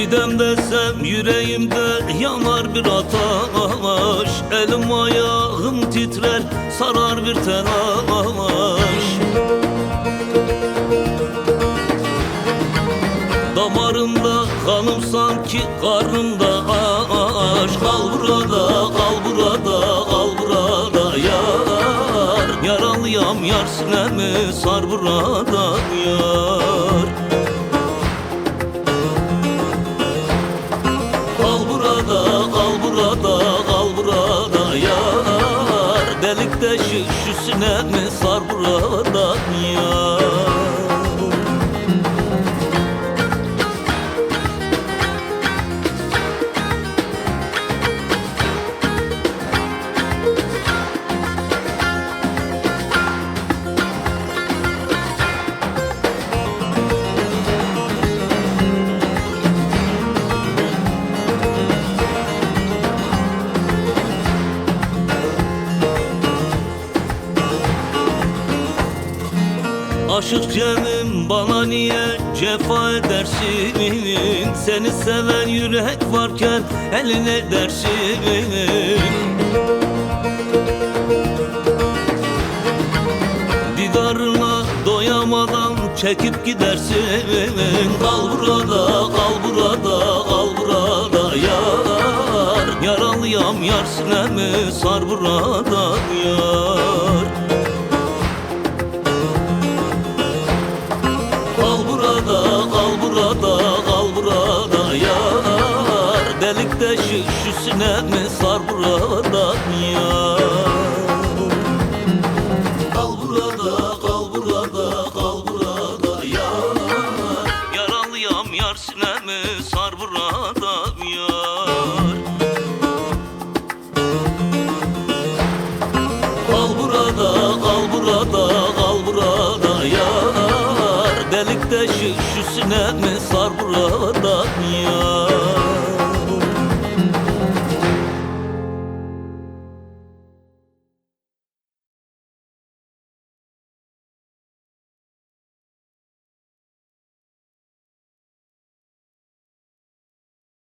Gidem desem yüreğimde yanar bir ateş, elim ayağım titrer sarar bir telaş. Damarımda kanım sanki karnımda aşk. Kal burada, kal burada, kal burada yar. Yaralıyam yar, sinemi sar burada yar. Kal burada, kal burada, kal burada yar. Delik deşik şu sinemi sar burada yar. Aşık canım bana niye cefa edersin? Seni seven yürek varken eline dersin. Didarına doyamadan çekip gidersin. Kal burada, kal burada, kal burada yar. Yaralıyam yar, sinemi sar burada yar. Kal burada, kal burada, kal burada yar. Delik deşik şu sinemi sar burada yar. Kal burada, kal burada, kal burada yar. Yaralıyam yar, sinemi sar burada yar. Kal burada, kal burada, kal burada yar. Delik deşik şu sinemi sar